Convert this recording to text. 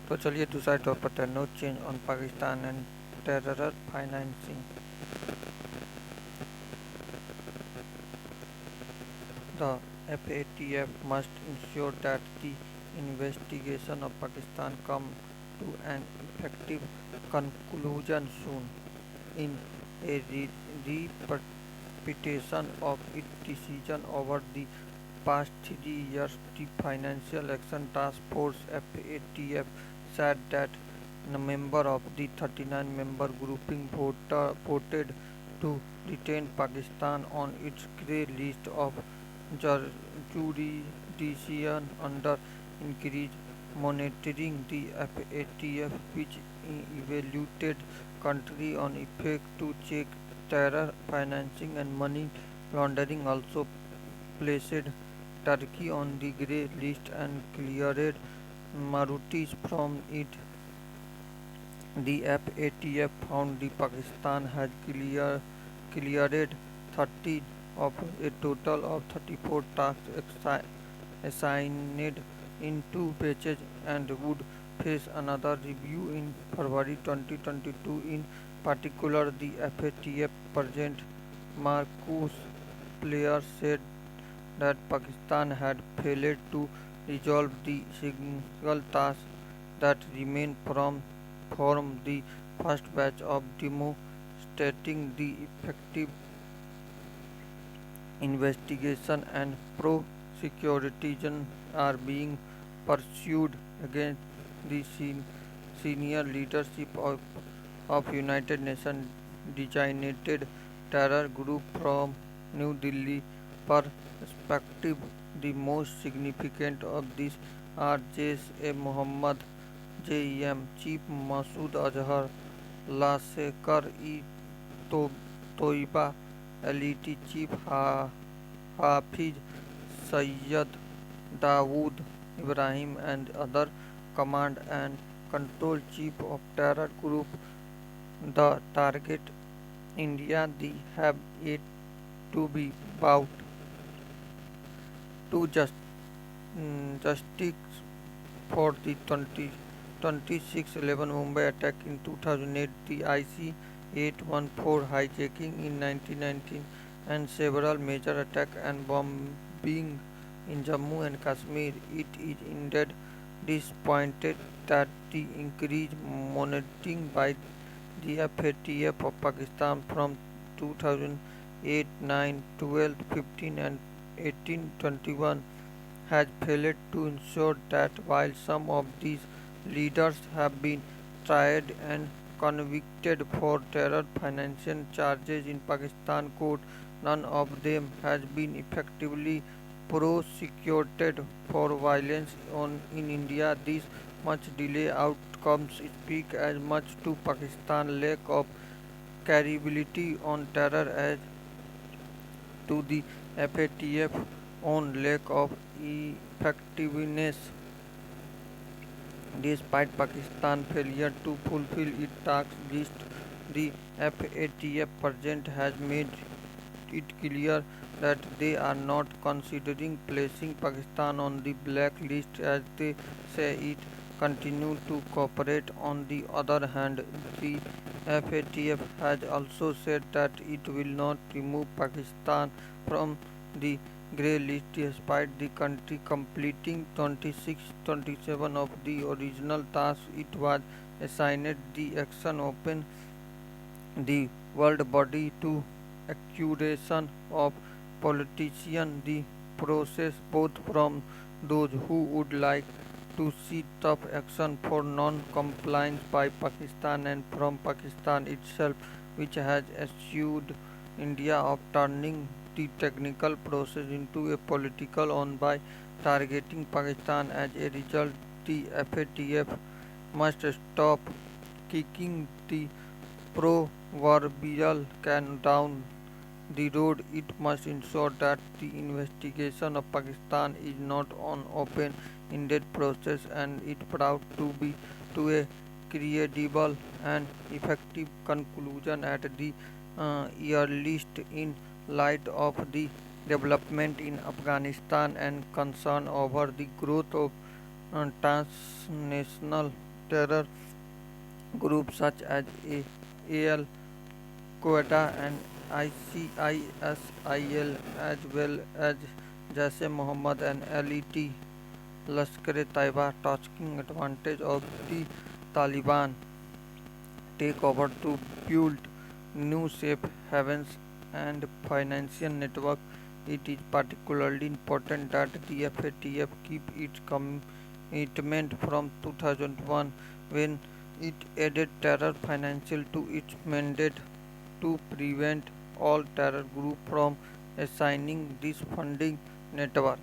तो चलिए दूसरा टॉप पर no change on Pakistan and terror financing. The FATF must ensure that the investigation of Pakistan come to an effective conclusion soon. In a repetition of its decision over the past 3 years, the Financial Action Task Force (FATF) said that a member of the 39-member grouping voted to retain Pakistan on its grey list of jurisdiction under increased monitoring. The FATF, which evaluated country on effect to check terror financing and money laundering, also placed Turkey on the grey list and cleared Mauritius from it. The FATF found the Pakistan has cleared 30 of a total of 34 tasks assigned in 2 batches and would face another review in February 2022. In particular, the FATF President Marcus Player said that Pakistan had failed to resolve the single task that remained from the first batch of demonstrating the effective investigation and prosecution are being pursued against the senior leadership of United Nations designated terror group. From New Delhi perspective, the most significant of these are Jaish-e Mohammed (JEM) chief Masood Azhar, Lashkar-e Toiba elite chief Hafiz Sayyid, Dawood Ibrahim, and other command and control chief of terror group. The target India they have yet to be brought to justice for the 26/11 Mumbai attack in 2008, the IC 814 hijacking in 1919, and several major attacks and bombing in Jammu and Kashmir. It is indeed disappointed that the increased monitoring by the FATF of Pakistan from 2008, 9, 12, 15 and 18, 21 has failed to ensure that while some of these leaders have been tried and convicted for terror financing charges in Pakistan court, none of them has been effectively prosecuted for violence in India. This much delay outcomes speak as much to Pakistan's lack of credibility on terror as to the FATF own lack of effectiveness. Despite Pakistan's failure to fulfill its task list, the FATF president has made it clear that they are not considering placing Pakistan on the black list as they say it continue to cooperate. On the other hand, the FATF has also said that it will not remove Pakistan from the grey list despite the country completing 26-27 of the original tasks it was assigned. The action opened the world body to accusation of politicians, the process both from those who would like to see tough action for non-compliance by Pakistan and from Pakistan itself, which has accused India of turning the technical process into a political one by targeting Pakistan. As a result, the FATF must stop kicking the proverbial can down the road. It must ensure that the investigation of Pakistan is not an open-ended process and is brought to a credible and effective conclusion at the earliest. In light of the development in Afghanistan and concern over the growth of transnational terror groups such as Al Qaeda and ISIL, as well as Jaish-e-Mohammed and LET Lashkar-e-Taiba, taking advantage of the Taliban takeover to build new safe havens and financial network. It is particularly important that the FATF keep its commitment from 2001 when it added terror financial to its mandate to prevent all terror groups from assigning this funding network.